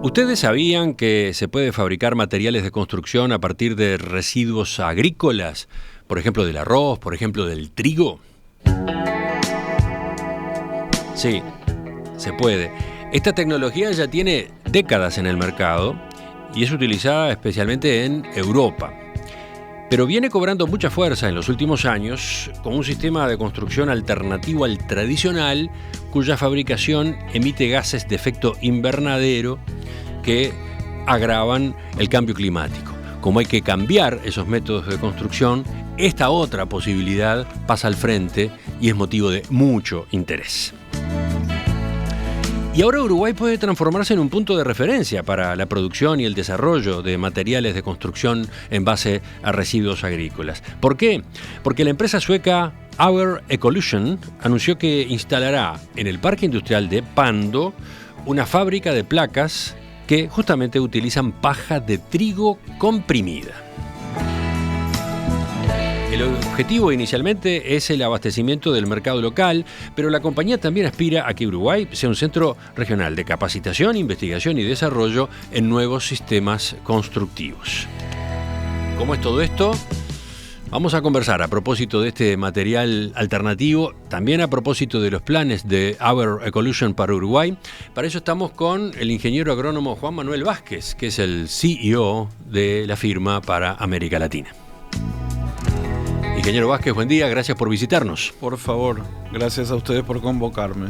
¿Ustedes sabían que se puede fabricar materiales de construcción a partir de residuos agrícolas? Por ejemplo, del arroz, por ejemplo, del trigo. Sí, se puede. Esta tecnología ya tiene décadas en el mercado y es utilizada especialmente en Europa. Pero viene cobrando mucha fuerza en los últimos años con un sistema de construcción alternativo al tradicional, cuya fabricación emite gases de efecto invernadero que agravan el cambio climático. Como hay que cambiar esos métodos de construcción, esta otra posibilidad pasa al frente y es motivo de mucho interés. Y ahora Uruguay puede transformarse en un punto de referencia para la producción y el desarrollo de materiales de construcción en base a residuos agrícolas. ¿Por qué? Porque la empresa sueca Auer Ecolution anunció que instalará en el Parque Industrial de Pando una fábrica de placas que justamente utilizan paja de trigo comprimida. El objetivo inicialmente es el abastecimiento del mercado local, pero la compañía también aspira a que Uruguay sea un centro regional de capacitación, investigación y desarrollo en nuevos sistemas constructivos. ¿Cómo es todo esto? Vamos a conversar a propósito de este material alternativo, también a propósito de los planes de Auer Ecolution para Uruguay. Para eso estamos con el ingeniero agrónomo Juan Manuel Vázquez, que es el CEO de la firma para América Latina. Ingeniero Vázquez, buen día, gracias por visitarnos. Por favor, gracias a ustedes por convocarme.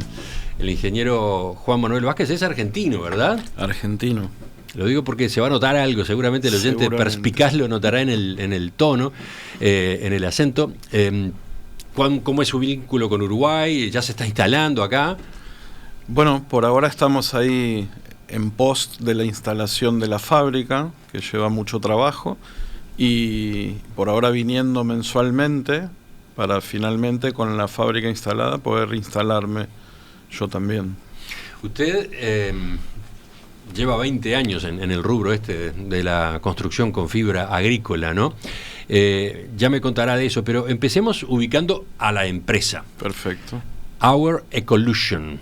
El ingeniero Juan Manuel Vázquez es argentino, ¿verdad? Argentino. Lo digo porque se va a notar algo, seguramente el oyente perspicaz lo notará en el tono, en el acento. ¿Cómo es su vínculo con Uruguay? ¿Ya se está instalando acá? Bueno, por ahora estamos ahí en pos de la instalación de la fábrica, que lleva mucho trabajo. Y por ahora viniendo mensualmente para finalmente con la fábrica instalada poder instalarme yo también. Usted lleva 20 años en el rubro de la construcción con fibra agrícola, ¿no? Ya me contará de eso, pero empecemos ubicando a la empresa. Perfecto. Auer Ecolution,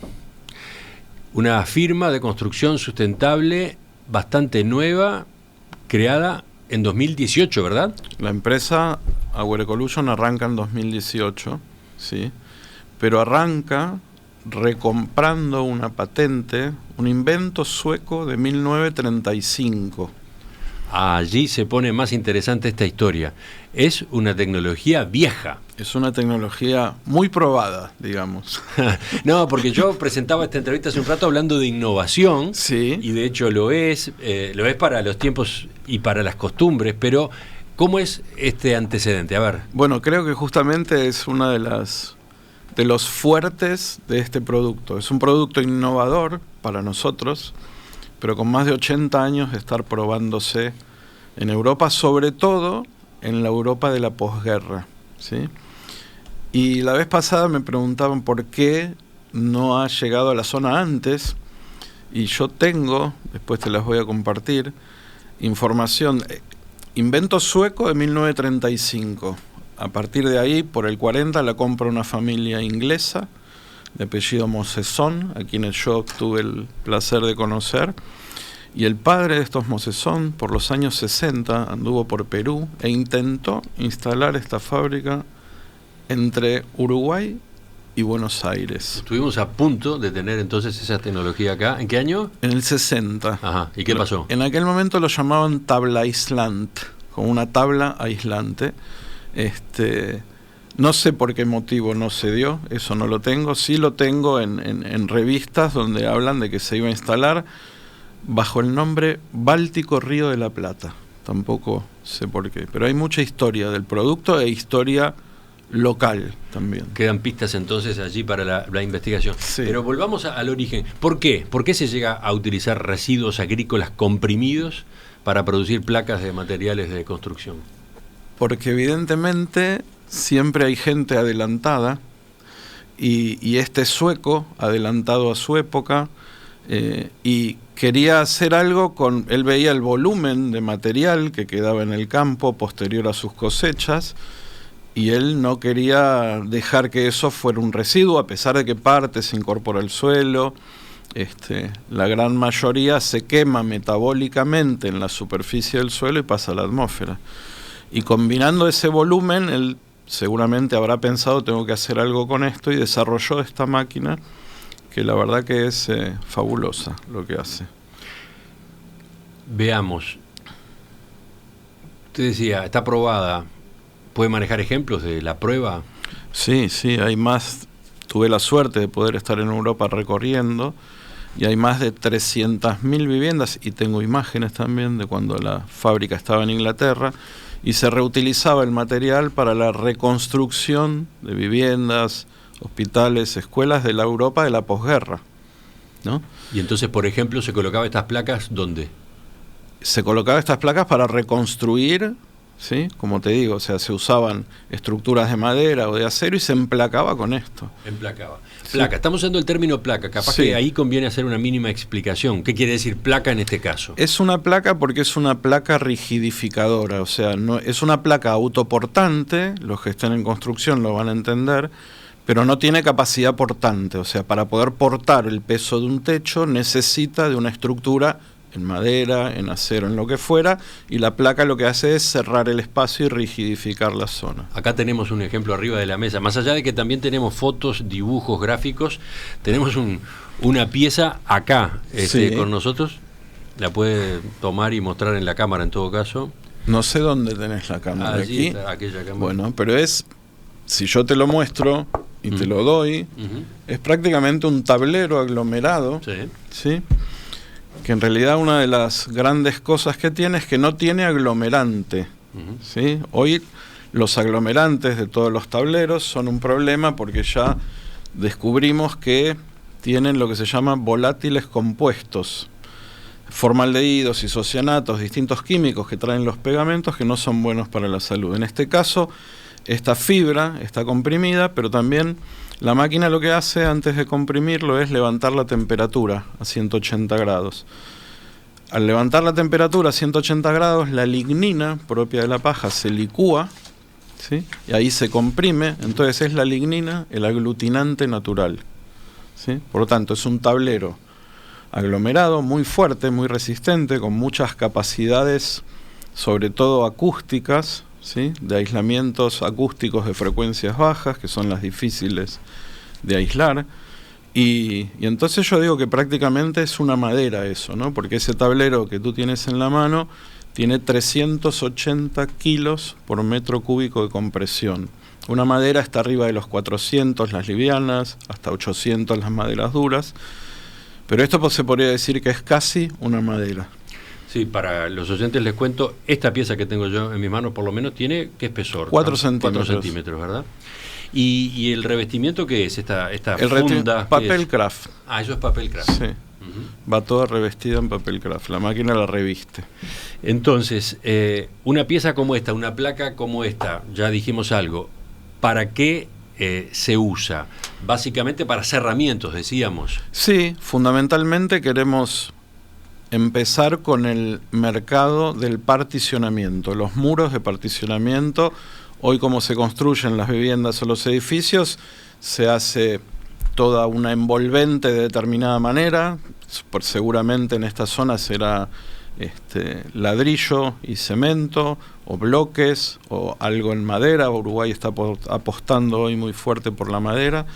una firma de construcción sustentable bastante nueva, creada en 2018, ¿verdad? La empresa Auer Ecolution arranca en 2018, sí, pero arranca recomprando una patente, un invento sueco de 1935. Allí se pone más interesante esta historia. Es una tecnología vieja. Es una tecnología muy probada, digamos. No, porque yo presentaba esta entrevista hace un rato hablando de innovación, sí. Y de hecho lo es para los tiempos y para las costumbres, pero ¿cómo es este antecedente? A ver. Bueno, creo que justamente es una de los fuertes de este producto. Es un producto innovador para nosotros, pero con más de 80 años de estar probándose en Europa, sobre todo en la Europa de la posguerra, ¿sí? Y la vez pasada me preguntaban por qué no ha llegado a la zona antes, y yo tengo, después te las voy a compartir, información, invento sueco de 1935. A partir de ahí, por el 40, la compra una familia inglesa, de apellido Mosesón, a quienes yo tuve el placer de conocer. Y el padre de estos Mosesón, por los años 60, anduvo por Perú e intentó instalar esta fábrica entre Uruguay y Buenos Aires. Estuvimos a punto de tener entonces esa tecnología acá. ¿En qué año? En el 60. Ajá. ¿Y qué pasó? En aquel momento lo llamaban tabla aislante, como una tabla aislante. No sé por qué motivo no se dio, eso no lo tengo. Sí lo tengo en revistas donde hablan de que se iba a instalar bajo el nombre Báltico Río de la Plata. Tampoco sé por qué, pero hay mucha historia del producto e historia local también. Quedan pistas entonces allí para la investigación. Sí. Pero volvamos al origen. ¿Por qué? ¿Por qué se llega a utilizar residuos agrícolas comprimidos para producir placas de materiales de construcción? Porque evidentemente siempre hay gente adelantada y este sueco, adelantado a su época, y quería hacer algo él veía el volumen de material que quedaba en el campo posterior a sus cosechas, y él no quería dejar que eso fuera un residuo, a pesar de que parte se incorpora al suelo la gran mayoría se quema metabólicamente en la superficie del suelo y pasa a la atmósfera. Y combinando ese volumen, él seguramente habrá pensado, tengo que hacer algo con esto, y desarrolló esta máquina que la verdad que es fabulosa lo que hace. Veamos. Usted decía, está probada. ¿Puede manejar ejemplos de la prueba? Sí, hay más. Tuve la suerte de poder estar en Europa recorriendo, y hay más de 300.000 viviendas, y tengo imágenes también de cuando la fábrica estaba en Inglaterra, y se reutilizaba el material para la reconstrucción de viviendas, hospitales, escuelas de la Europa de la posguerra, ¿no? Y entonces, por ejemplo, se colocaba estas placas, ¿dónde? Se colocaban estas placas para reconstruir, ¿sí? Como te digo, o sea, se usaban estructuras de madera o de acero y se emplacaba con esto. Emplacaba. Sí. Placa, estamos usando el término placa, capaz Sí. que ahí conviene hacer una mínima explicación. ¿Qué quiere decir placa en este caso? Es una placa porque es una placa rigidificadora, o sea, no, es una placa autoportante, los que estén en construcción lo van a entender, pero no tiene capacidad portante, o sea, para poder portar el peso de un techo necesita de una estructura en madera, en acero, en lo que fuera, y la placa lo que hace es cerrar el espacio y rigidificar la zona. Acá tenemos un ejemplo arriba de la mesa. Más allá de que también tenemos fotos, dibujos, gráficos, tenemos una pieza acá Sí. con nosotros. La puede tomar y mostrar en la cámara en todo caso. No sé dónde tenés la cámara. Allí aquí. está aquella cámara. Bueno, pero si yo te lo muestro y te lo doy, es prácticamente un tablero aglomerado, Sí. ¿sí? Que en realidad una de las grandes cosas que tiene es que no tiene aglomerante, ¿sí? Hoy los aglomerantes de todos los tableros son un problema porque ya descubrimos que tienen lo que se llama volátiles compuestos, formaldehídos, isocianatos, distintos químicos que traen los pegamentos que no son buenos para la salud. En este caso, esta fibra está comprimida, pero también la máquina lo que hace antes de comprimirlo es levantar la temperatura a 180 grados. Al levantar la temperatura a 180 grados, la lignina propia de la paja se licúa, ¿sí? Y ahí se comprime, entonces es la lignina el aglutinante natural, ¿sí? Por lo tanto, es un tablero aglomerado, muy fuerte, muy resistente, con muchas capacidades, sobre todo acústicas, ¿sí? De aislamientos acústicos de frecuencias bajas, que son las difíciles de aislar. Y entonces yo digo que prácticamente es una madera eso, ¿no? Porque ese tablero que tú tienes en la mano tiene 380 kilos por metro cúbico de compresión. Una madera está arriba de los 400 las livianas, hasta 800 las maderas duras, pero esto pues se podría decir que es casi una madera. Sí, para los oyentes les cuento, esta pieza que tengo yo en mis manos por lo menos tiene, ¿qué espesor? 4 centímetros. 4 centímetros, ¿verdad? ¿Y el revestimiento qué es? Esta El funda. papel craft. Ah, eso es papel craft. Sí. Va toda revestida en papel craft. La máquina la reviste. Entonces, una pieza como esta, una placa como esta, ya dijimos algo, ¿para qué se usa? Básicamente para cerramientos, decíamos. Sí, fundamentalmente queremos empezar con el mercado del particionamiento, los muros de particionamiento. Hoy, como se construyen las viviendas o los edificios, se hace toda una envolvente de determinada manera. Seguramente en esta zona será ladrillo y cemento, o bloques, o algo en madera. Uruguay está apostando hoy muy fuerte por la madera.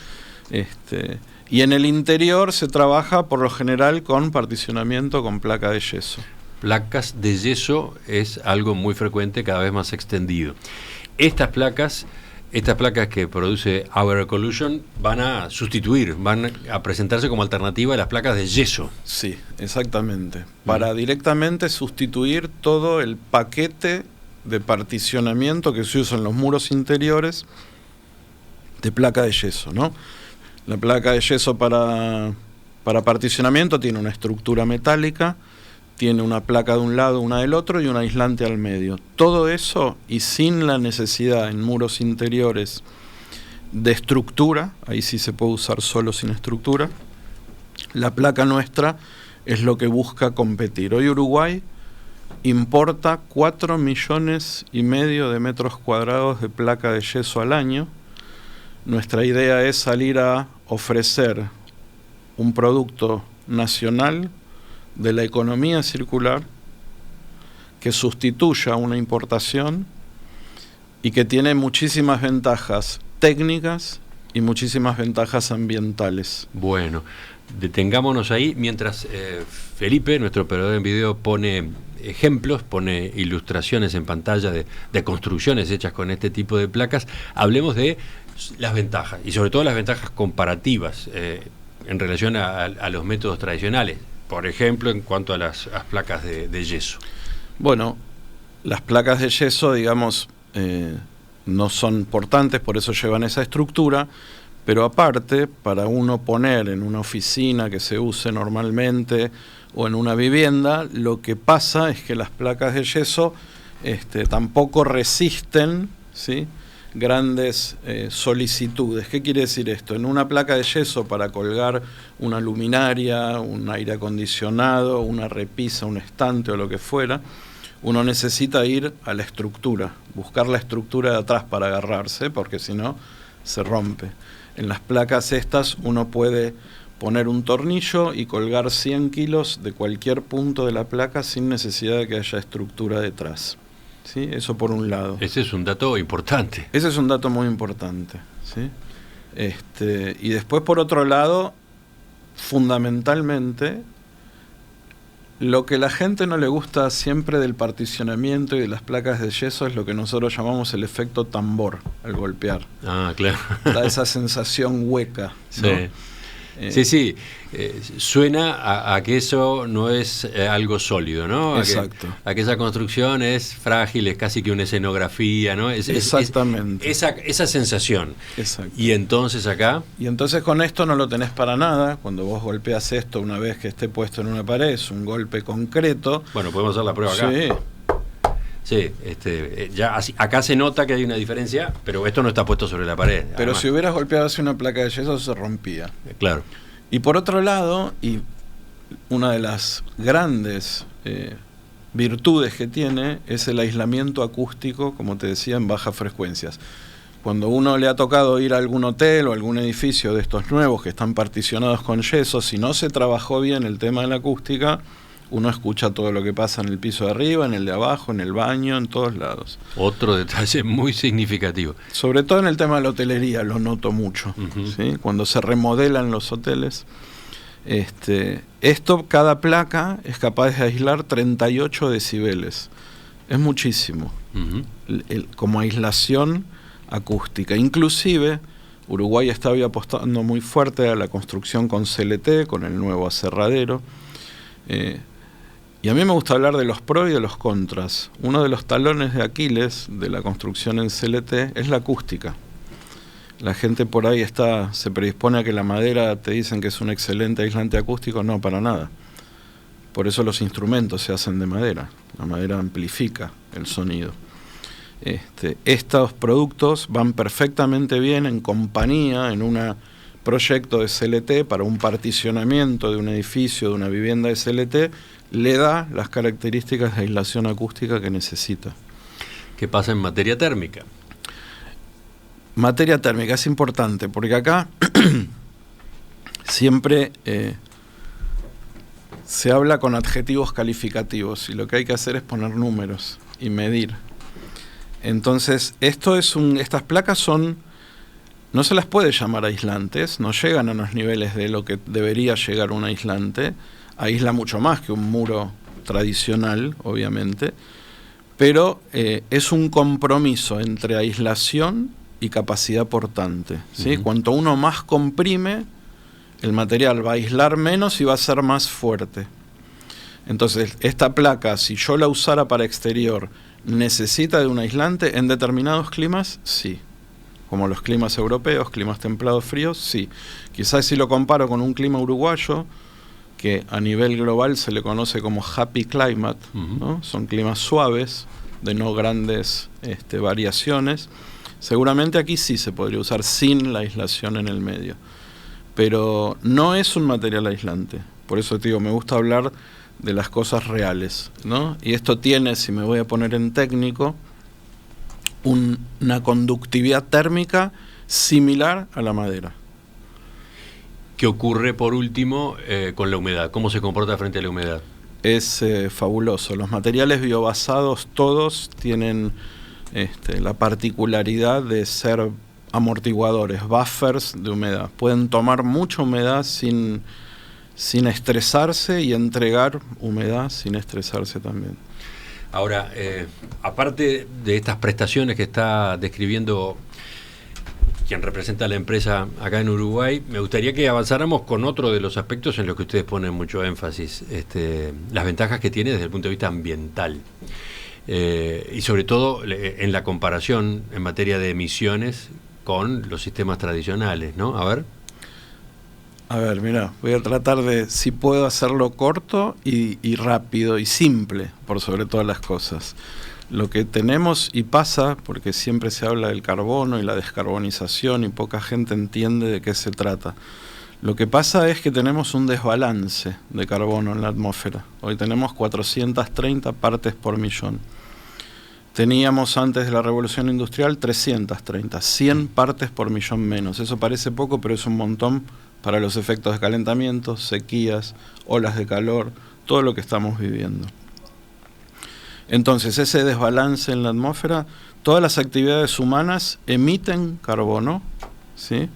Y en el interior se trabaja por lo general con particionamiento con placa de yeso. Placas de yeso es algo muy frecuente, cada vez más extendido. Estas placas que produce Our Ecolution van a sustituir, van a presentarse como alternativa a las placas de yeso. Sí, exactamente. Para directamente sustituir todo el paquete de particionamiento que se usa en los muros interiores de placa de yeso, ¿no? La placa de yeso para particionamiento tiene una estructura metálica, tiene una placa de un lado, una del otro y un aislante al medio. Todo eso, y sin la necesidad en muros interiores de estructura, ahí sí se puede usar solo sin estructura, la placa nuestra es lo que busca competir. Hoy Uruguay importa 4,5 millones de metros cuadrados de placa de yeso al año. Nuestra idea es salir a ofrecer un producto nacional de la economía circular que sustituya una importación y que tiene muchísimas ventajas técnicas y muchísimas ventajas ambientales. Bueno, detengámonos ahí mientras Felipe, nuestro operador en video, pone ejemplos, pone ilustraciones en pantalla de construcciones hechas con este tipo de placas. Hablemos de las ventajas y sobre todo las ventajas comparativas en relación a los métodos tradicionales, por ejemplo, en cuanto a las placas de yeso. Bueno, las placas de yeso, digamos, no son portantes, por eso llevan esa estructura, pero aparte, para uno poner en una oficina que se use normalmente o en una vivienda, lo que pasa es que las placas de yeso tampoco resisten, ¿sí?, grandes solicitudes. ¿Qué quiere decir esto? En una placa de yeso, para colgar una luminaria, un aire acondicionado, una repisa, un estante o lo que fuera, uno necesita ir a la estructura, buscar la estructura de atrás para agarrarse, porque si no se rompe. En las placas estas uno puede poner un tornillo y colgar 100 kilos de cualquier punto de la placa sin necesidad de que haya estructura detrás. ¿Sí? Eso por un lado. Ese es un dato importante. Ese es un dato muy importante, ¿sí? Y después, por otro lado, fundamentalmente, lo que la gente no le gusta siempre del particionamiento y de las placas de yeso es lo que nosotros llamamos el efecto tambor al golpear. Ah, claro. Da esa sensación hueca, ¿no? Sí. Sí, suena a que eso no es algo sólido, ¿no? Exacto. A que esa construcción es frágil, es casi que una escenografía, ¿no? Exactamente. Esa sensación. Exacto. Y entonces acá... Y entonces con esto no lo tenés para nada. Cuando vos golpeas esto una vez que esté puesto en una pared, es un golpe concreto. Bueno, podemos hacer la prueba acá. Sí. Sí, ya acá se nota que hay una diferencia, pero esto no está puesto sobre la pared. Pero además, si hubieras golpeado así una placa de yeso, se rompía. Claro. Y por otro lado, y una de las grandes virtudes que tiene es el aislamiento acústico, como te decía, en bajas frecuencias. Cuando uno le ha tocado ir a algún hotel o algún edificio de estos nuevos que están particionados con yeso, si no se trabajó bien el tema de la acústica, uno escucha todo lo que pasa en el piso de arriba, en el de abajo, en el baño, en todos lados. Otro detalle muy significativo. Sobre todo en el tema de la hotelería, lo noto mucho. Uh-huh. ¿Sí? Cuando se remodelan los hoteles, cada placa es capaz de aislar 38 decibeles. Es muchísimo. Uh-huh. Como aislación acústica. Inclusive, Uruguay estaba apostando muy fuerte a la construcción con CLT, con el nuevo aserradero. Y a mí me gusta hablar de los pros y de los contras. Uno de los talones de Aquiles de la construcción en CLT es la acústica. La gente por ahí se predispone a que la madera te dicen que es un excelente aislante acústico. No, para nada. Por eso los instrumentos se hacen de madera. La madera amplifica el sonido. Estos productos van perfectamente bien en compañía, en un proyecto de CLT para un particionamiento de un edificio, de una vivienda de CLT, le da las características de aislación acústica que necesita. ¿Qué pasa en materia térmica? Materia térmica es importante, porque acá siempre se habla con adjetivos calificativos y lo que hay que hacer es poner números y medir. Entonces, estas placas no se las puede llamar aislantes, no llegan a los niveles de lo que debería llegar un aislante. Aísla mucho más que un muro tradicional, obviamente, pero es un compromiso entre aislación y capacidad portante, ¿sí? Uh-huh. Cuanto uno más comprime, el material va a aislar menos y va a ser más fuerte. Entonces, esta placa, si yo la usara para exterior, ¿necesita de un aislante? En determinados climas, sí. Como los climas europeos, climas templados fríos, sí. Quizás si lo comparo con un clima uruguayo, que a nivel global se le conoce como happy climate, uh-huh, ¿no? Son climas suaves, de no grandes variaciones. Seguramente aquí sí se podría usar sin la aislación en el medio. Pero no es un material aislante. Por eso te digo, me gusta hablar de las cosas reales, ¿no? Y esto tiene, si me voy a poner en técnico, una conductividad térmica similar a la madera. ¿Qué ocurre, por último, con la humedad? ¿Cómo se comporta frente a la humedad? Es fabuloso. Los materiales biobasados todos tienen la particularidad de ser amortiguadores, buffers de humedad. Pueden tomar mucha humedad sin estresarse y entregar humedad sin estresarse también. Ahora, aparte de estas prestaciones que está describiendo quien representa a la empresa acá en Uruguay, me gustaría que avanzáramos con otro de los aspectos en los que ustedes ponen mucho énfasis, las ventajas que tiene desde el punto de vista ambiental. Y sobre todo en la comparación en materia de emisiones con los sistemas tradicionales, ¿no? A ver, mira, voy a tratar de, si puedo, hacerlo corto y rápido y simple, por sobre todas las cosas. Lo que tenemos y pasa, porque siempre se habla del carbono y la descarbonización y poca gente entiende de qué se trata. Lo que pasa es que tenemos un desbalance de carbono en la atmósfera. Hoy tenemos 430 partes por millón. Teníamos antes de la revolución industrial 330, 100 partes por millón menos. Eso parece poco, pero es un montón para los efectos de calentamiento, sequías, olas de calor, todo lo que estamos viviendo. Entonces, ese desbalance en la atmósfera, todas las actividades humanas emiten carbono, ¿sí?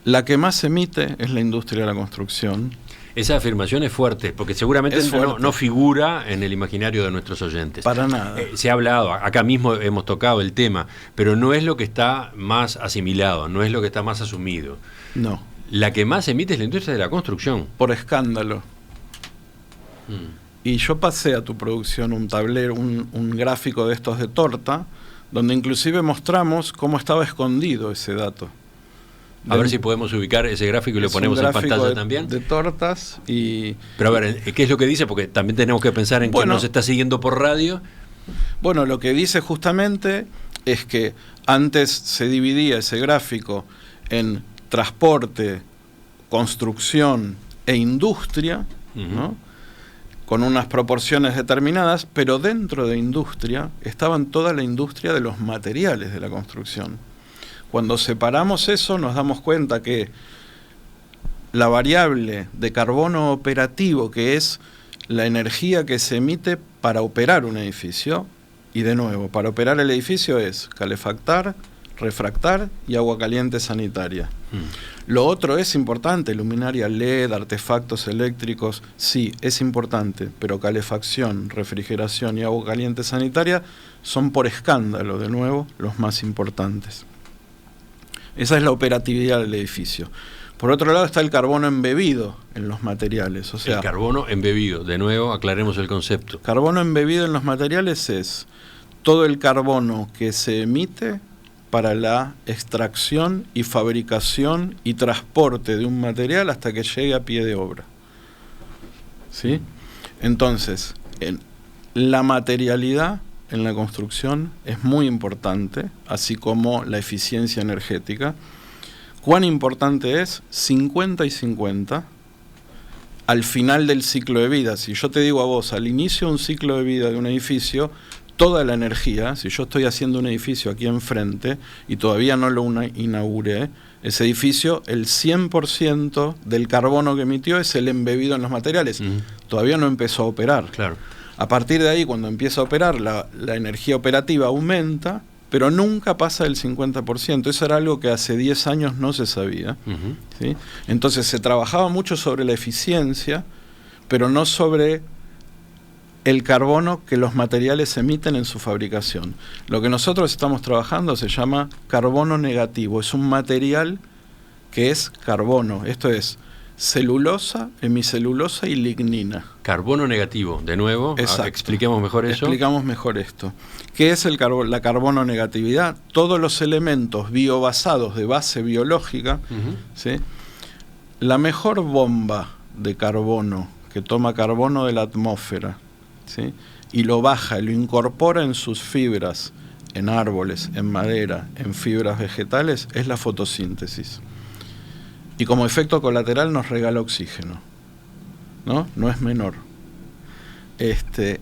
La que más emite es la industria de la construcción. Esa afirmación es fuerte, porque seguramente no figura en el imaginario de nuestros oyentes. Para nada. Se ha hablado, acá mismo hemos tocado el tema, pero no es lo que está más asimilado, no es lo que está más asumido. No. La que más emite es la industria de la construcción. Por escándalo. Y yo pasé a tu producción un tablero, un gráfico de estos de torta, donde inclusive mostramos cómo estaba escondido ese dato. A ver si podemos ubicar ese gráfico y lo ponemos en pantalla también. De tortas y... Pero a ver, ¿qué es lo que dice? Porque también tenemos que pensar en quién nos está siguiendo por radio. Bueno, lo que dice justamente es que antes se dividía ese gráfico en transporte, construcción e industria, ¿no? Con unas proporciones determinadas, pero dentro de industria estaban toda la industria de los materiales de la construcción. Cuando separamos eso, nos damos cuenta que la variable de carbono operativo, que es la energía que se emite para operar un edificio, y de nuevo, para operar el edificio es calefactar, refractar y agua caliente sanitaria. Lo otro es importante, luminaria LED, artefactos eléctricos, sí, es importante, pero calefacción, refrigeración y agua caliente sanitaria son por escándalo, de nuevo, los más importantes. Esa es la operatividad del edificio. Por otro lado está el carbono embebido en los materiales. O sea, el carbono embebido, de nuevo aclaremos el concepto. Carbono embebido en los materiales es todo el carbono que se emite para la extracción y fabricación y transporte de un material hasta que llegue a pie de obra. ¿Sí? Entonces, la materialidad en la construcción es muy importante, así como la eficiencia energética. ¿Cuán importante es? 50 y 50. Al final del ciclo de vida, si yo te digo a vos, al inicio de un ciclo de vida de un edificio, toda la energía, si yo estoy haciendo un edificio aquí enfrente y todavía no lo inauguré, ese edificio, el 100% del carbono que emitió es el embebido en los materiales. Todavía no empezó a operar. Claro. A partir de ahí, cuando empieza a operar, la energía operativa aumenta, pero nunca pasa del 50%. Eso era algo que hace 10 años no se sabía. ¿Sí? Entonces se trabajaba mucho sobre la eficiencia, pero no sobre el carbono que los materiales emiten en su fabricación. Lo que nosotros estamos trabajando se llama carbono negativo. Es un material que es carbono. Esto es celulosa, hemicelulosa y lignina. Carbono negativo, de nuevo, expliquemos mejor eso. Explicamos mejor esto. ¿Qué es la carbono negatividad? Todos los elementos biobasados de base biológica, ¿sí? La mejor bomba de carbono que toma carbono de la atmósfera, ¿sí? Y lo baja y lo incorpora en sus fibras, en árboles, en madera, en fibras vegetales, es la fotosíntesis. Y como efecto colateral nos regala oxígeno, ¿no? No es menor.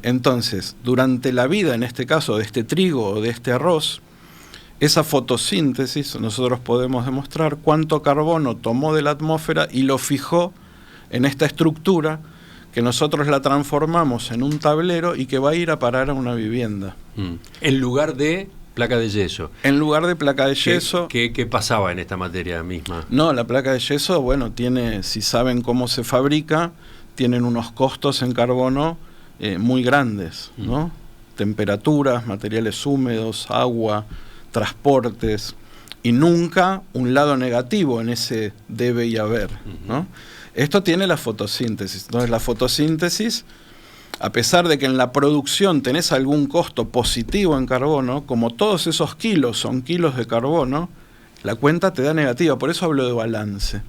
Entonces, durante la vida, en este caso, de este trigo o de este arroz, esa fotosíntesis nosotros podemos demostrar cuánto carbono tomó de la atmósfera y lo fijó en esta estructura que nosotros la transformamos en un tablero y que va a ir a parar a una vivienda. En lugar de placa de yeso. En lugar de placa de yeso. ¿Qué pasaba en esta materia misma? No, la placa de yeso, bueno, tiene, si saben cómo se fabrica, tienen unos costos en carbono muy grandes, ¿no? Temperaturas, materiales húmedos, agua, transportes, y nunca un lado negativo en ese debe y haber, ¿no? Esto tiene la fotosíntesis. Entonces la fotosíntesis, a pesar de que en la producción tenés algún costo positivo en carbono, como todos esos kilos son kilos de carbono, la cuenta te da negativa. Por eso hablo de balance.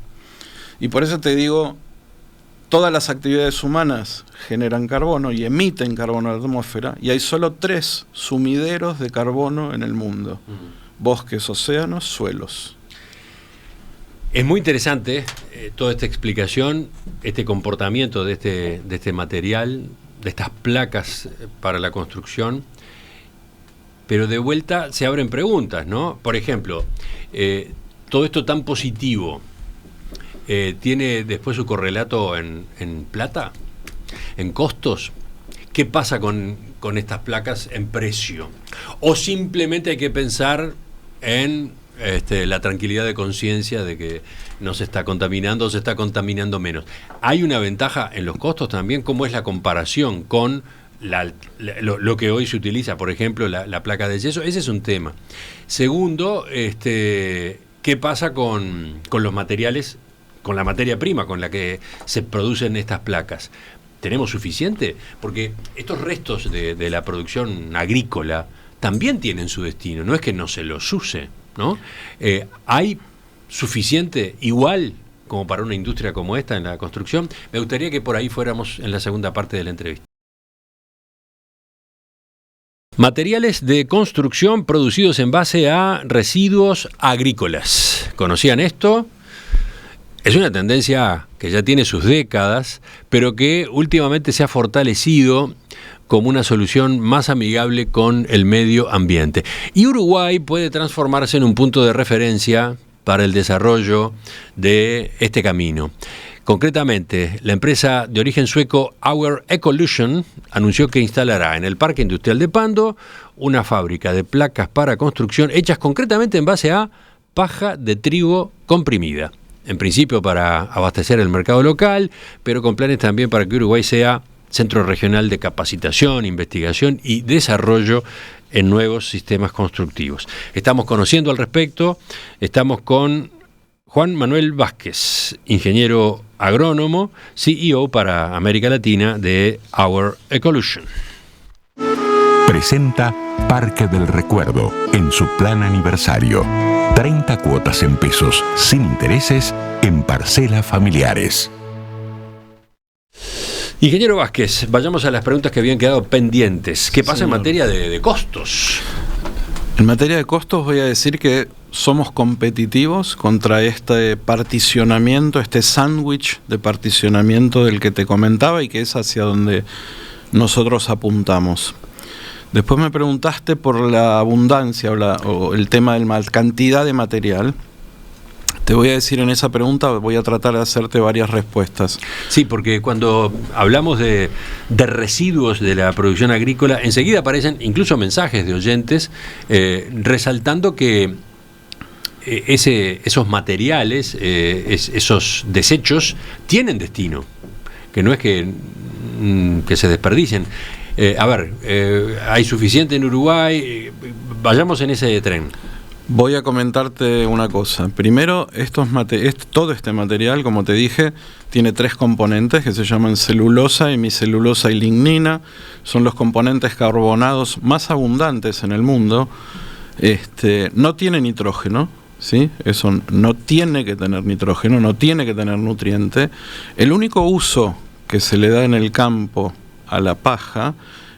Y por eso te digo, todas las actividades humanas generan carbono y emiten carbono a la atmósfera, y hay solo 3 sumideros de carbono en el mundo: bosques, océanos, suelos. Es muy interesante toda esta explicación, este comportamiento de este material, de estas placas para la construcción, pero de vuelta se abren preguntas, ¿no? Por ejemplo, todo esto tan positivo, ¿tiene después su correlato en plata, en costos? ¿Qué pasa con estas placas en precio? ¿O simplemente hay que pensar en la tranquilidad de conciencia de que no se está contaminando o se está contaminando menos? ¿Hay una ventaja en los costos también? ¿Cómo es la comparación con lo que hoy se utiliza, por ejemplo, la placa de yeso? Ese es un tema. Segundo, ¿qué pasa con los materiales, con la materia prima con la que se producen estas placas? ¿Tenemos suficiente? Porque estos restos de la producción agrícola también tienen su destino, no es que no se los use, ¿no? ¿Hay suficiente igual como para una industria como esta en la construcción? Me gustaría que por ahí fuéramos en la segunda parte de la entrevista. Materiales de construcción producidos en base a residuos agrícolas. ¿Conocían esto? Es una tendencia que ya tiene sus décadas, pero que últimamente se ha fortalecido como una solución más amigable con el medio ambiente. Y Uruguay puede transformarse en un punto de referencia para el desarrollo de este camino. Concretamente, la empresa de origen sueco Our Ecolution anunció que instalará en el Parque Industrial de Pando una fábrica de placas para construcción hechas concretamente en base a paja de trigo comprimida. En principio para abastecer el mercado local, pero con planes también para que Uruguay sea centro regional de capacitación, investigación y desarrollo en nuevos sistemas constructivos. Estamos conociendo al respecto, estamos con Juan Manuel Vázquez, ingeniero agrónomo, CEO para América Latina de Our Ecolution. Presenta Parque del Recuerdo en su plan aniversario. 30 cuotas en pesos, sin intereses, en parcelas familiares. Ingeniero Vázquez, vayamos a las preguntas que habían quedado pendientes. ¿Qué pasa en materia de costos? En materia de costos voy a decir que somos competitivos contra este particionamiento, este sándwich de particionamiento del que te comentaba y que es hacia donde nosotros apuntamos. Después me preguntaste por la abundancia o el tema de la cantidad de material. Te voy a decir en esa pregunta, voy a tratar de hacerte varias respuestas. Sí, porque cuando hablamos de residuos de la producción agrícola, enseguida aparecen incluso mensajes de oyentes resaltando que esos materiales, esos desechos, tienen destino, que no es que se desperdicien. ¿Hay suficiente en Uruguay? Vayamos en ese tren. Voy a comentarte una cosa. Primero, todo este material, como te dije, tiene 3 componentes que se llaman celulosa, hemicelulosa y lignina. Son los componentes carbonados más abundantes en el mundo. No tiene nitrógeno, ¿sí? Eso no tiene que tener nitrógeno, no tiene que tener nutriente. El único uso que se le da en el campo a la paja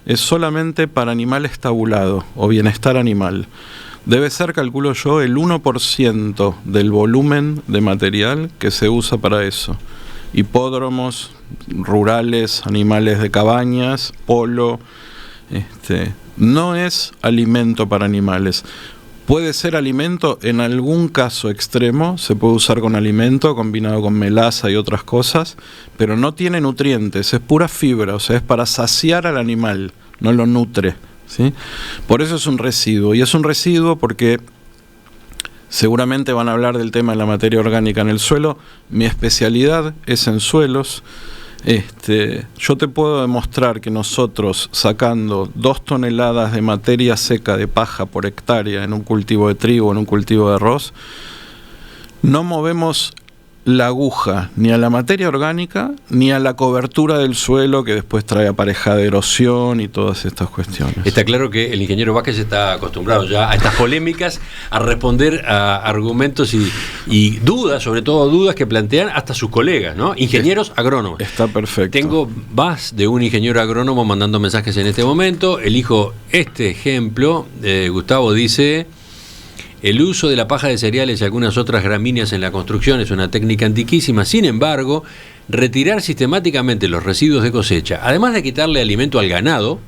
es solamente para animal estabulado o bienestar animal. Debe ser, calculo yo, el 1% del volumen de material que se usa para eso. Hipódromos rurales, animales de cabañas, polo. No es alimento para animales. Puede ser alimento, en algún caso extremo, se puede usar con alimento, combinado con melaza y otras cosas, pero no tiene nutrientes, es pura fibra, o sea, es para saciar al animal, no lo nutre, ¿sí? Por eso es un residuo, y es un residuo porque seguramente van a hablar del tema de la materia orgánica en el suelo. Mi especialidad es en suelos. Yo te puedo demostrar que nosotros, sacando 2 toneladas de materia seca de paja por hectárea en un cultivo de trigo, en un cultivo de arroz, no movemos la aguja ni a la materia orgánica ni a la cobertura del suelo, que después trae aparejada erosión y todas estas cuestiones. Está claro que el ingeniero Vázquez está acostumbrado ya a estas polémicas, a responder a argumentos y dudas, sobre todo dudas que plantean hasta sus colegas, ¿no? Ingenieros agrónomos. Está perfecto. Tengo más de un ingeniero agrónomo mandando mensajes en este momento. Elijo este ejemplo. Gustavo dice: el uso de la paja de cereales y algunas otras gramíneas en la construcción es una técnica antiquísima. Sin embargo, retirar sistemáticamente los residuos de cosecha, además de quitarle alimento al ganado,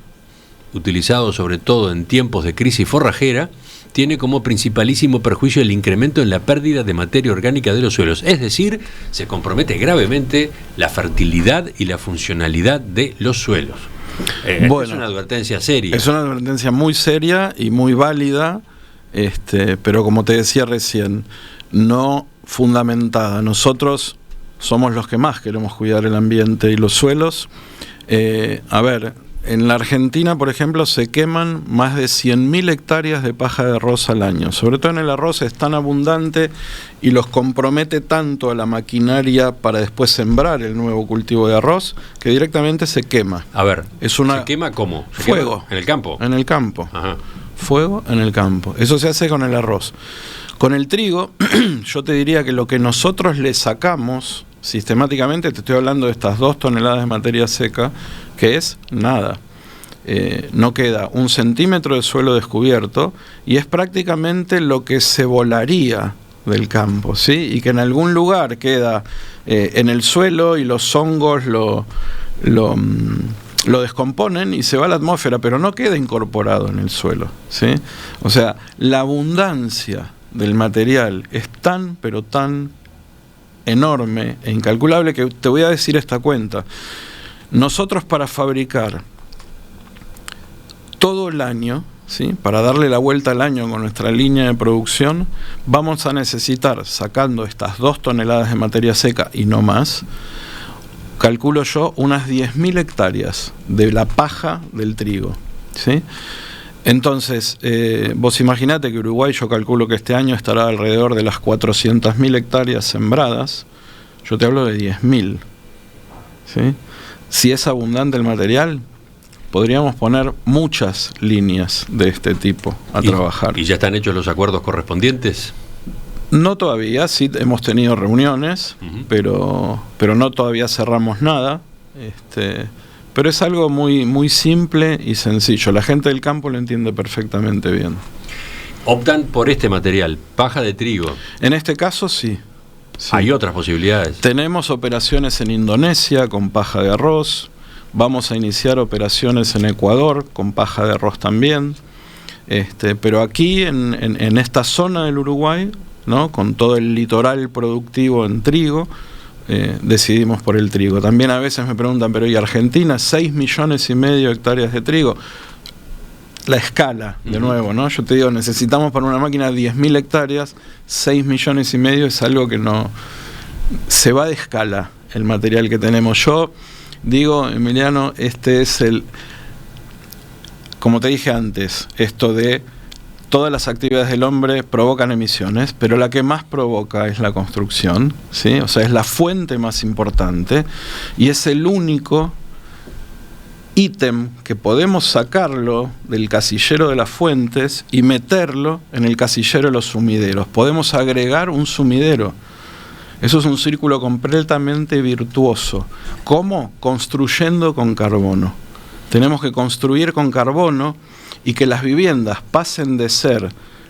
utilizado sobre todo en tiempos de crisis forrajera, tiene como principalísimo perjuicio el incremento en la pérdida de materia orgánica de los suelos. Es decir, se compromete gravemente la fertilidad y la funcionalidad de los suelos. Bueno, es una advertencia seria. Es una advertencia muy seria y muy válida. Pero como te decía recién, no fundamentada. Nosotros somos los que más queremos cuidar el ambiente y los suelos. En la Argentina, por ejemplo, se queman más de 100.000 hectáreas de paja de arroz al año. Sobre todo en el arroz es tan abundante y los compromete tanto a la maquinaria para después sembrar el nuevo cultivo de arroz, que directamente se quema. ¿Se quema cómo? Fuego. ¿En el campo? En el campo. Ajá. Fuego en el campo. Eso se hace con el arroz. Con el trigo, yo te diría que lo que nosotros le sacamos sistemáticamente, te estoy hablando de estas 2 toneladas de materia seca, que es nada. No queda 1 centímetro de suelo descubierto y es prácticamente lo que se volaría del campo, ¿sí? Y que en algún lugar queda en el suelo y los hongos lo descomponen y se va a la atmósfera, pero no queda incorporado en el suelo, ¿sí? O sea, la abundancia del material es tan, pero tan enorme e incalculable que te voy a decir esta cuenta. Nosotros, para fabricar todo el año, ¿sí?, para darle la vuelta al año con nuestra línea de producción, vamos a necesitar, sacando estas 2 toneladas de materia seca y no más, calculo yo, unas 10.000 hectáreas de la paja del trigo, ¿sí? Entonces, vos imaginate que Uruguay, yo calculo que este año estará alrededor de las 400.000 hectáreas sembradas. Yo te hablo de 10.000, ¿sí? Si es abundante el material, podríamos poner muchas líneas de este tipo a trabajar. ¿Y ya están hechos los acuerdos correspondientes? No todavía, sí hemos tenido reuniones, pero no todavía cerramos nada. Pero es algo muy, muy simple y sencillo. La gente del campo lo entiende perfectamente bien. Optan por este material, paja de trigo. En este caso sí. ¿Hay otras posibilidades? Tenemos operaciones en Indonesia con paja de arroz. Vamos a iniciar operaciones en Ecuador con paja de arroz también. Pero aquí en esta zona del Uruguay, ¿no?, con todo el litoral productivo en trigo, decidimos por el trigo. También a veces me preguntan, pero ¿y Argentina? 6,5 millones de hectáreas de trigo. La escala, de nuevo, ¿no? Yo te digo, necesitamos para una máquina 10.000 hectáreas, 6,5 millones es algo que no... Se va de escala el material que tenemos. Yo digo, Emiliano, es el... Como te dije antes, esto de todas las actividades del hombre provocan emisiones, pero la que más provoca es la construcción, ¿sí? O sea, es la fuente más importante y es el único ítem que podemos sacarlo del casillero de las fuentes y meterlo en el casillero de los sumideros. Podemos agregar un sumidero. Eso es un círculo completamente virtuoso. ¿Cómo? Construyendo con carbono. Tenemos que construir con carbono y que las viviendas pasen de ser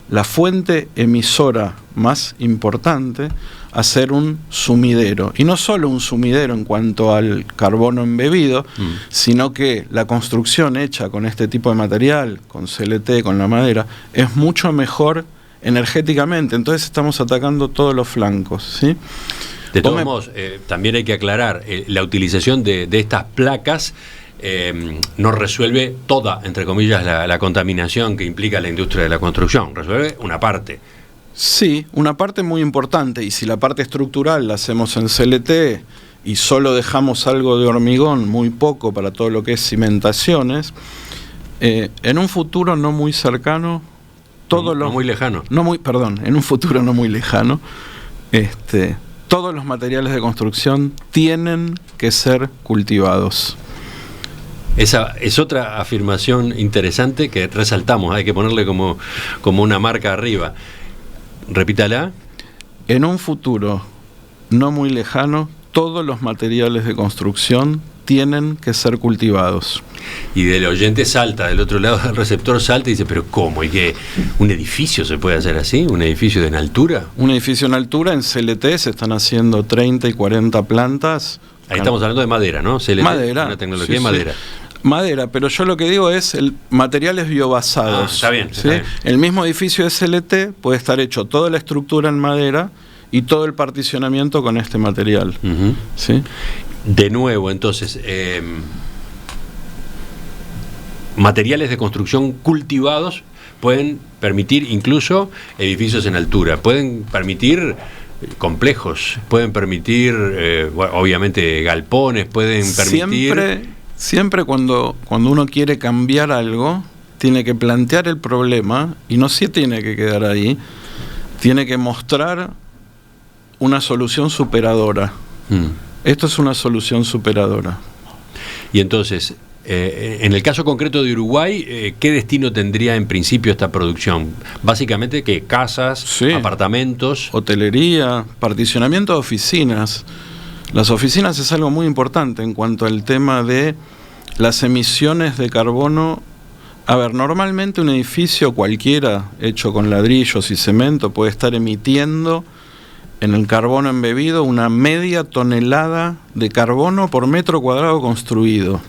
la fuente emisora más importante a ser un sumidero. Y no solo un sumidero en cuanto al carbono embebido, sino que la construcción hecha con este tipo de material, con CLT, con la madera, es mucho mejor energéticamente. Entonces estamos atacando todos los flancos, ¿sí? De todos modos, también hay que aclarar, la utilización de estas placas no resuelve toda, entre comillas, la contaminación que implica la industria de la construcción, resuelve una parte. Sí, una parte muy importante, y si la parte estructural la hacemos en CLT y solo dejamos algo de hormigón, muy poco para todo lo que es cimentaciones, en un futuro no muy cercano, no muy lejano. En un futuro no muy lejano, todos los materiales de construcción tienen que ser cultivados. Esa es otra afirmación interesante que resaltamos, hay que ponerle como una marca arriba. Repítala. En un futuro no muy lejano, todos los materiales de construcción tienen que ser cultivados. Y del oyente salta, del otro lado del receptor salta y dice, pero ¿cómo? ¿Y qué? ¿Un edificio se puede hacer así? ¿Un edificio en altura? Un edificio en altura, en CLT se están haciendo 30 y 40 plantas. Ahí estamos hablando de madera, ¿no? CLT, madera. Una tecnología de madera. Madera, pero yo lo que digo es materiales biobasados. Está bien, ¿sí? Está bien. El mismo edificio de CLT puede estar hecho toda la estructura en madera y todo el particionamiento con este material. Uh-huh. ¿Sí? De nuevo, entonces, materiales de construcción cultivados pueden permitir incluso edificios en altura, pueden permitir complejos, pueden permitir, obviamente, galpones, pueden permitir... Siempre cuando uno quiere cambiar algo, tiene que plantear el problema y no se tiene que quedar ahí, tiene que mostrar una solución superadora. Esto es una solución superadora. Y entonces, en el caso concreto de Uruguay, ¿qué destino tendría en principio esta producción? Básicamente, ¿qué? Casas, sí, apartamentos, hotelería, particionamiento de oficinas. Las oficinas es algo muy importante en cuanto al tema de las emisiones de carbono. A ver, normalmente un edificio cualquiera hecho con ladrillos y cemento puede estar emitiendo en el carbono embebido una media tonelada de carbono por metro cuadrado construido.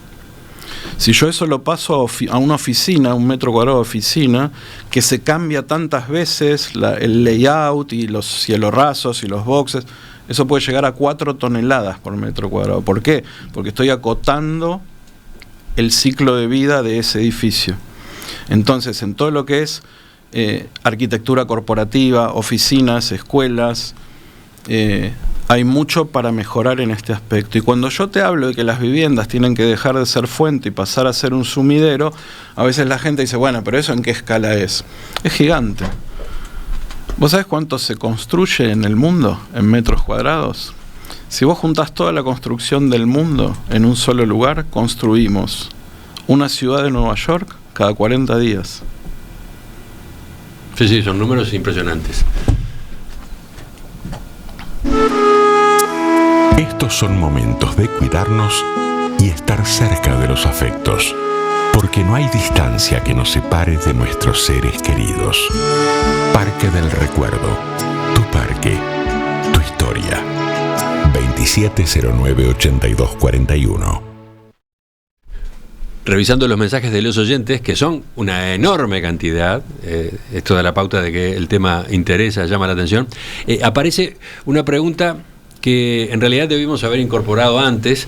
Si yo eso lo paso a una oficina, un metro cuadrado de oficina, que se cambia tantas veces el layout y los cielos rasos y los boxes, eso puede llegar a 4 toneladas por metro cuadrado. ¿Por qué? Porque estoy acotando el ciclo de vida de ese edificio. Entonces, en todo lo que es arquitectura corporativa, oficinas, escuelas, hay mucho para mejorar en este aspecto. Y cuando yo te hablo de que las viviendas tienen que dejar de ser fuente y pasar a ser un sumidero, a veces la gente dice, bueno, pero ¿eso en qué escala es? Es gigante. ¿Vos sabés cuánto se construye en el mundo en metros cuadrados? Si vos juntás toda la construcción del mundo en un solo lugar, construimos una ciudad de Nueva York cada 40 días. Sí, son números impresionantes. Estos son momentos de cuidarnos y estar cerca de los afectos, porque no hay distancia que nos separe de nuestros seres queridos. Parque del Recuerdo, tu parque, tu historia. 2709-8241. Revisando los mensajes de los oyentes, que son una enorme cantidad, esto da la pauta de que el tema interesa, llama la atención, aparece una pregunta que en realidad debimos haber incorporado antes,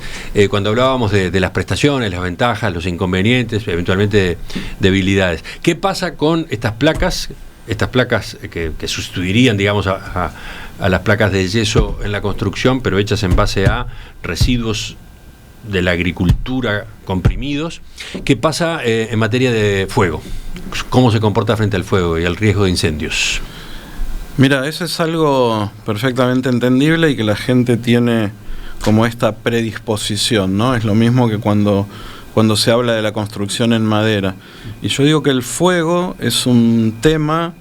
cuando hablábamos de las prestaciones, las ventajas, los inconvenientes, eventualmente debilidades. ¿Qué pasa con estas placas que sustituirían, digamos, a las placas de yeso en la construcción, pero hechas en base a residuos de la agricultura comprimidos? ¿Qué pasa en materia de fuego? ¿Cómo se comporta frente al fuego y al riesgo de incendios? Mira, eso es algo perfectamente entendible y que la gente tiene como esta predisposición, ¿no? Es lo mismo que cuando se habla de la construcción en madera. Y yo digo que el fuego es un tema,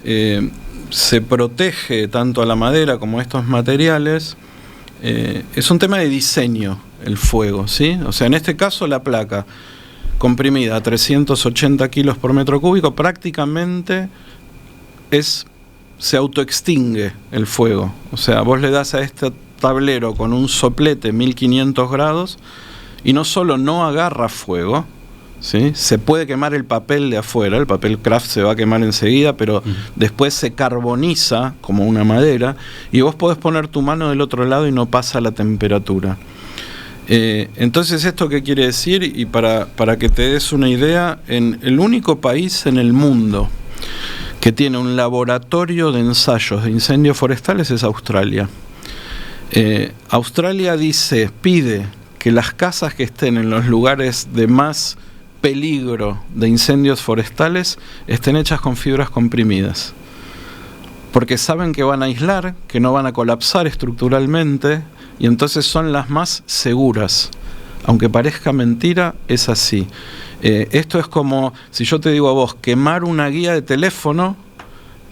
se protege tanto a la madera como a estos materiales, es un tema de diseño el fuego, ¿sí? O sea, en este caso la placa comprimida a 380 kilos por metro cúbico prácticamente se autoextingue el fuego. O sea, vos le das a este tablero con un soplete 1500 grados y no solo no agarra fuego, ¿sí? Se puede quemar el papel de afuera, el papel craft se va a quemar enseguida, pero después se carboniza como una madera y vos podés poner tu mano del otro lado y no pasa la temperatura. Entonces, ¿esto qué quiere decir? Y para que te des una idea, en el único país en el mundo que tiene un laboratorio de ensayos de incendios forestales es Australia. Australia pide que las casas que estén en los lugares de más peligro de incendios forestales estén hechas con fibras comprimidas, porque saben que van a aislar, que no van a colapsar estructuralmente, y entonces son las más seguras. Aunque parezca mentira, es así. Esto es como si yo te digo a vos, quemar una guía de teléfono,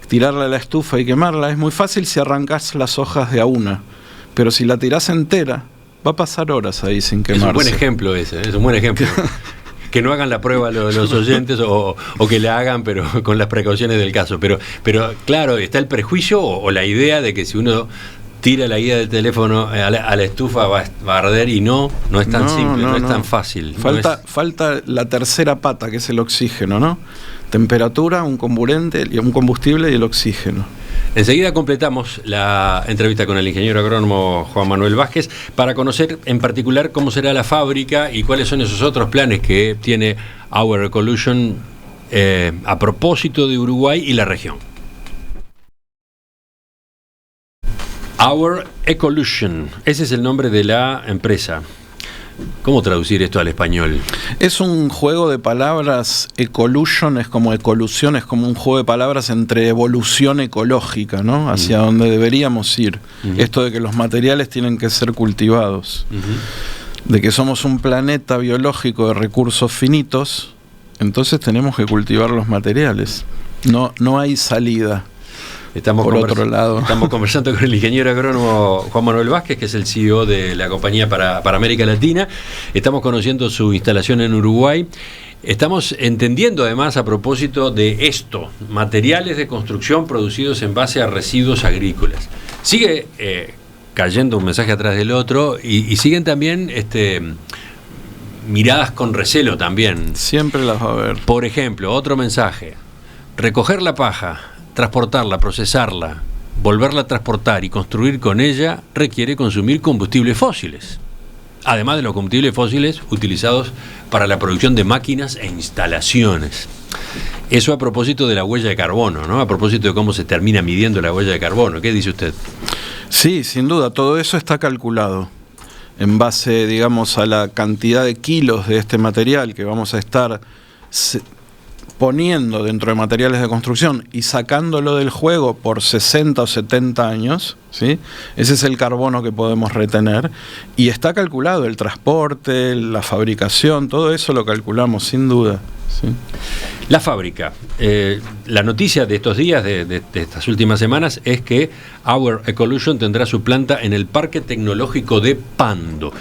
tirarla a la estufa y quemarla, es muy fácil si arrancás las hojas de a una, pero si la tirás entera, va a pasar horas ahí sin quemarse. Es un buen ejemplo ese, es un buen ejemplo. Que no hagan la prueba los oyentes o que la hagan, pero con las precauciones del caso. Pero claro, está el prejuicio o la idea de que si uno tira la guía del teléfono a la estufa va a arder, y no es tan simple, no es tan fácil. Falta la tercera pata, que es el oxígeno, ¿no? Temperatura, un combustible y el oxígeno. Enseguida completamos la entrevista con el ingeniero agrónomo Juan Manuel Vázquez para conocer en particular cómo será la fábrica y cuáles son esos otros planes que tiene Our Ecolution a propósito de Uruguay y la región. Our Ecolution, ese es el nombre de la empresa. ¿Cómo traducir esto al español? Es un juego de palabras. Ecolution es como ecolución, es como un juego de palabras entre evolución ecológica, ¿no? Hacia donde deberíamos ir. Esto de que los materiales tienen que ser cultivados, de que somos un planeta biológico de recursos finitos, entonces tenemos que cultivar los materiales. No hay salida. Estamos conversando con el ingeniero agrónomo Juan Manuel Vázquez, que es el CEO de la compañía para América Latina. Estamos conociendo su instalación en Uruguay. Estamos entendiendo además, a propósito de esto, materiales de construcción producidos en base a residuos agrícolas. Sigue cayendo un mensaje atrás del otro y siguen también miradas con recelo también. Siempre las va a haber. Por ejemplo, otro mensaje: recoger la paja, transportarla, procesarla, volverla a transportar y construir con ella requiere consumir combustibles fósiles, además de los combustibles fósiles utilizados para la producción de máquinas e instalaciones. Eso a propósito de la huella de carbono, ¿no? A propósito de cómo se termina midiendo la huella de carbono. ¿Qué dice usted? Sí, sin duda, todo eso está calculado en base, digamos, a la cantidad de kilos de este material que vamos a estar poniendo dentro de materiales de construcción y sacándolo del juego por 60 o 70 años, ¿sí? Ese es el carbono que podemos retener, y está calculado el transporte, la fabricación, todo eso lo calculamos sin duda, ¿sí? La fábrica, la noticia de estos días, de estas últimas semanas, es que Our Ecolution tendrá su planta en el Parque Tecnológico de Pando.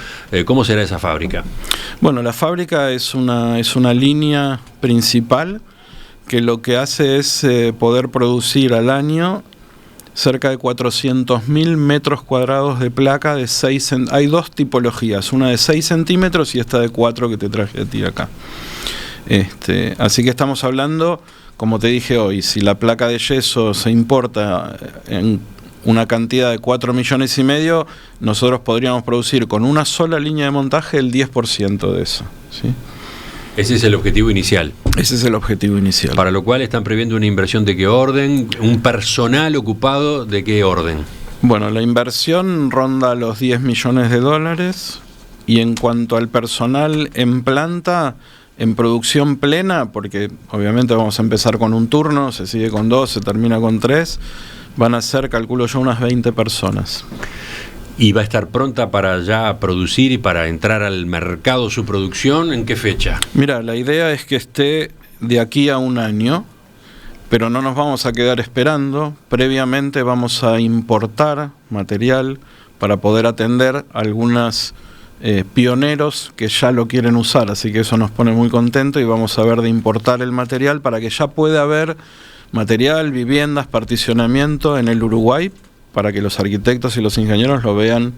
¿Cómo será esa fábrica? Bueno, la fábrica es una línea principal que lo que hace es poder producir al año cerca de 400.000 metros cuadrados de placa de 6 centímetros. Hay dos tipologías, una de 6 centímetros y esta de 4 que te traje a ti acá. Así que estamos hablando, como te dije hoy, si la placa de yeso se importa en una cantidad de 4,5 millones, nosotros podríamos producir con una sola línea de montaje el 10% de eso, ¿sí? Ese es el objetivo inicial. Ese es el objetivo inicial. Para lo cual están previendo una inversión de qué orden, un personal ocupado de qué orden. Bueno, la inversión ronda los $10 millones, y en cuanto al personal en planta, en producción plena, porque obviamente vamos a empezar con un turno, se sigue con 2, se termina con 3, van a ser, calculo yo, unas 20 personas. ¿Y va a estar pronta para ya producir y para entrar al mercado su producción? ¿En qué fecha? Mira, la idea es que esté de aquí a un año, pero no nos vamos a quedar esperando. Previamente vamos a importar material para poder atender a algunos pioneros que ya lo quieren usar, así que eso nos pone muy contentos, y vamos a ver de importar el material para que ya pueda haber material, viviendas, particionamiento en el Uruguay, para que los arquitectos y los ingenieros lo vean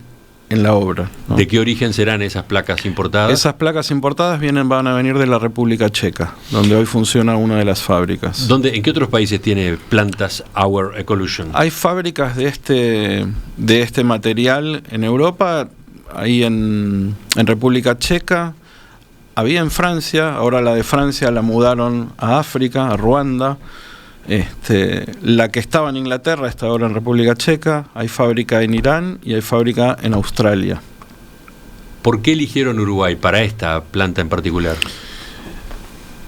en la obra, ¿no? ¿De qué origen serán esas placas importadas? Esas placas importadas van a venir de la República Checa, donde hoy funciona una de las fábricas. ¿En qué otros países tiene plantas Our Ecolution? Hay fábricas de este material en Europa, ahí en República Checa, había en Francia, ahora la de Francia la mudaron a África, a Ruanda. La que estaba en Inglaterra está ahora en República Checa, hay fábrica en Irán y hay fábrica en Australia. ¿Por qué eligieron Uruguay para esta planta en particular?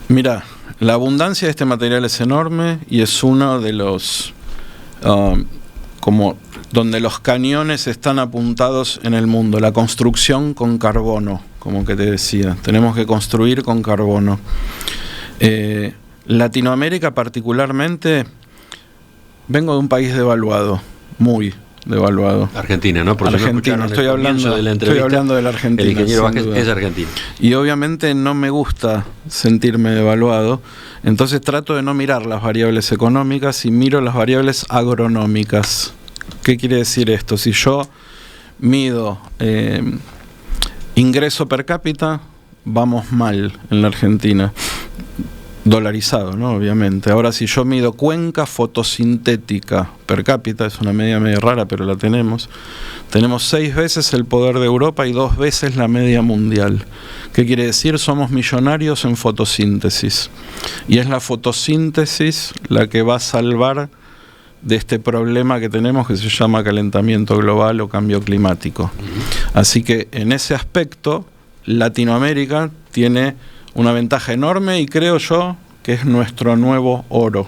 Mira, la abundancia de este material es enorme y es uno de los como donde los cañones están apuntados en el mundo, la construcción con carbono, como que te decía, tenemos que construir con carbono. Latinoamérica particularmente, vengo de un país devaluado, muy devaluado. Argentina, ¿no? Por Argentina, estoy hablando de la Argentina. El ingeniero Vázquez es argentino. Y obviamente no me gusta sentirme devaluado, entonces trato de no mirar las variables económicas y miro las variables agronómicas. ¿Qué quiere decir esto? Si yo mido ingreso per cápita, vamos mal en la Argentina. Dolarizado, ¿no? Obviamente. Ahora, si yo mido cuenca fotosintética per cápita, es una media rara, pero la tenemos 6 veces el poder de Europa y 2 veces la media mundial. ¿Qué quiere decir? Somos millonarios en fotosíntesis. Y es la fotosíntesis la que va a salvar de este problema que tenemos que se llama calentamiento global o cambio climático. Así que en ese aspecto, Latinoamérica tiene una ventaja enorme y creo yo que es nuestro nuevo oro,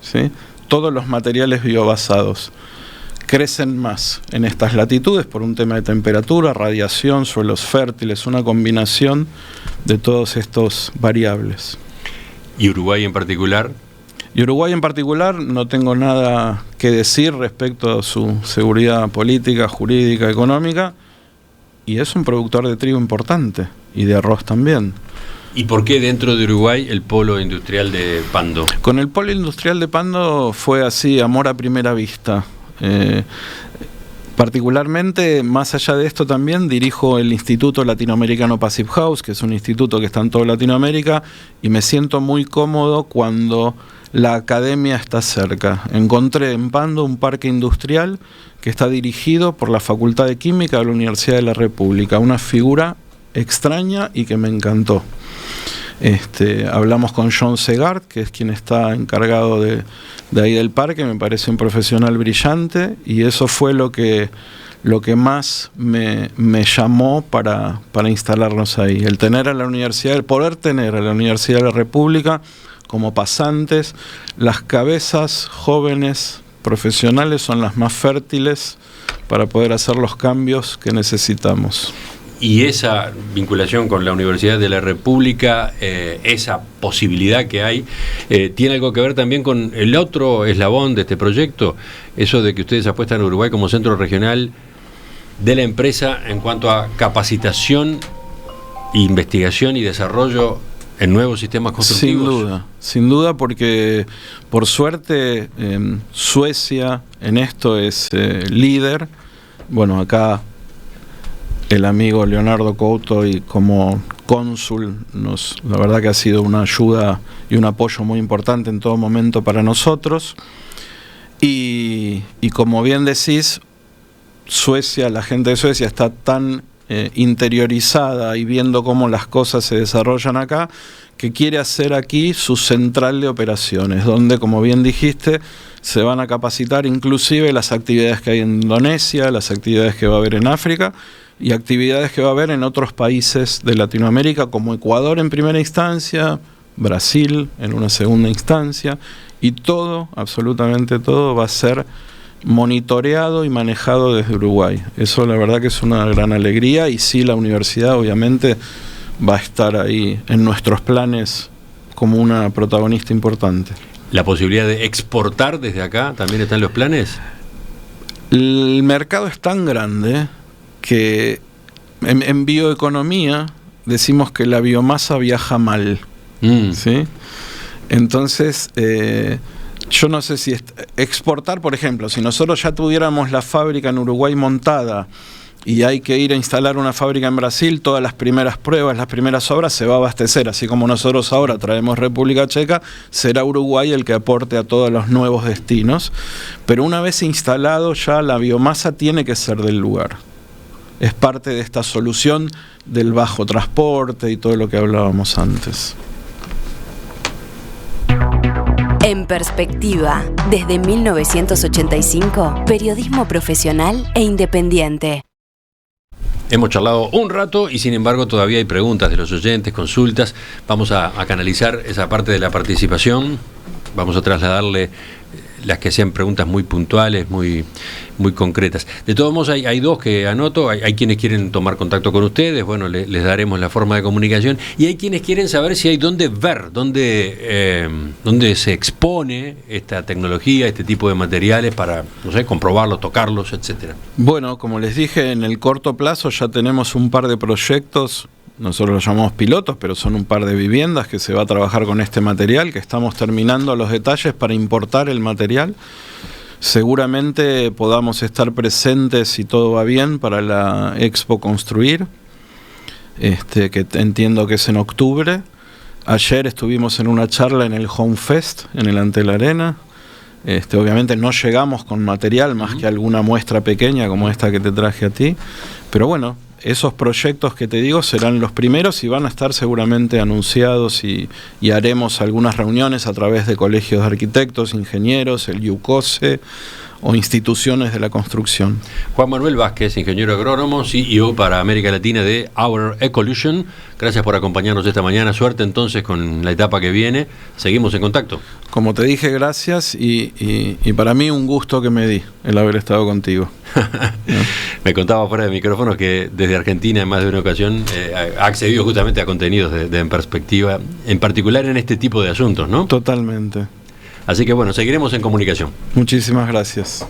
¿sí? Todos los materiales biobasados crecen más en estas latitudes por un tema de temperatura, radiación, suelos fértiles, una combinación de todos estos variables. ¿Y Uruguay en particular? Y Uruguay en particular no tengo nada que decir respecto a su seguridad política, jurídica, económica, y es un productor de trigo importante y de arroz también. ¿Y por qué dentro de Uruguay el polo industrial de Pando? Con el polo industrial de Pando fue así, amor a primera vista. Particularmente, más allá de esto también, dirijo el Instituto Latinoamericano Passive House, que es un instituto que está en toda Latinoamérica, y me siento muy cómodo cuando la academia está cerca. Encontré en Pando un parque industrial que está dirigido por la Facultad de Química de la Universidad de la República, una figura extraña y que me encantó. Hablamos con John Segard, que es quien está encargado de ahí del parque, me parece un profesional brillante, y eso fue lo que más me llamó para instalarnos ahí. El poder tener a la Universidad de la República como pasantes, las cabezas jóvenes profesionales son las más fértiles para poder hacer los cambios que necesitamos. Y esa vinculación con la Universidad de la República, esa posibilidad que hay, tiene algo que ver también con el otro eslabón de este proyecto, eso de que ustedes apuestan a Uruguay como centro regional de la empresa en cuanto a capacitación, investigación y desarrollo en nuevos sistemas constructivos. Sin duda, porque por suerte Suecia en esto es líder. Bueno, acá el amigo Leonardo Couto y como cónsul la verdad que ha sido una ayuda y un apoyo muy importante en todo momento para nosotros. Y como bien decís, Suecia, la gente de Suecia está tan interiorizada y viendo cómo las cosas se desarrollan acá, que quiere hacer aquí su central de operaciones, donde, como bien dijiste, se van a capacitar inclusive las actividades que hay en Indonesia, las actividades que va a haber en África y actividades que va a haber en otros países de Latinoamérica, como Ecuador en primera instancia, Brasil en una segunda instancia, y todo, absolutamente todo, va a ser monitoreado y manejado desde Uruguay. Eso la verdad que es una gran alegría, y sí, la universidad obviamente va a estar ahí en nuestros planes como una protagonista importante. ¿La posibilidad de exportar desde acá también está en los planes? El mercado es tan grande que en bioeconomía decimos que la biomasa viaja mal, ¿sí? Entonces, yo no sé si exportar, por ejemplo, si nosotros ya tuviéramos la fábrica en Uruguay montada y hay que ir a instalar una fábrica en Brasil, todas las primeras pruebas, las primeras obras se va a abastecer, así como nosotros ahora traemos República Checa, será Uruguay el que aporte a todos los nuevos destinos, pero una vez instalado ya la biomasa tiene que ser del lugar. Es parte de esta solución del bajo transporte y todo lo que hablábamos antes. En Perspectiva, desde 1985, periodismo profesional e independiente. Hemos charlado un rato y sin embargo todavía hay preguntas de los oyentes, consultas. Vamos a canalizar esa parte de la participación. Vamos a trasladarle las que sean preguntas muy puntuales, muy concretas. De todos modos, hay dos que anoto. Hay quienes quieren tomar contacto con ustedes, bueno, les daremos la forma de comunicación. Y hay quienes quieren saber si hay dónde ver, dónde se expone esta tecnología, este tipo de materiales para, no sé, comprobarlos, tocarlos, etcétera. Bueno, como les dije, en el corto plazo ya tenemos un par de proyectos. Nosotros los llamamos pilotos, pero son un par de viviendas que se va a trabajar con este material, que estamos terminando los detalles para importar el material. Seguramente podamos estar presentes, si todo va bien, para la Expo Construir, que entiendo que es en octubre. Ayer estuvimos en una charla en el Home Fest, en el Antel Arena. Obviamente no llegamos con material más que alguna muestra pequeña como esta que te traje a ti, pero bueno, esos proyectos que te digo serán los primeros y van a estar seguramente anunciados y haremos algunas reuniones a través de colegios de arquitectos, ingenieros, el IUCOSE o instituciones de la construcción. Juan Manuel Vázquez, ingeniero agrónomo, CEO para América Latina de Our Ecolution. Gracias por acompañarnos esta mañana. Suerte entonces con la etapa que viene. Seguimos en contacto. Como te dije, gracias y para mí un gusto que me di el haber estado contigo. Me contaba fuera de micrófono que desde Argentina en más de una ocasión ha accedido justamente a contenidos de En Perspectiva, en particular en este tipo de asuntos, ¿no? Totalmente. Así que bueno, seguiremos en comunicación. Muchísimas gracias.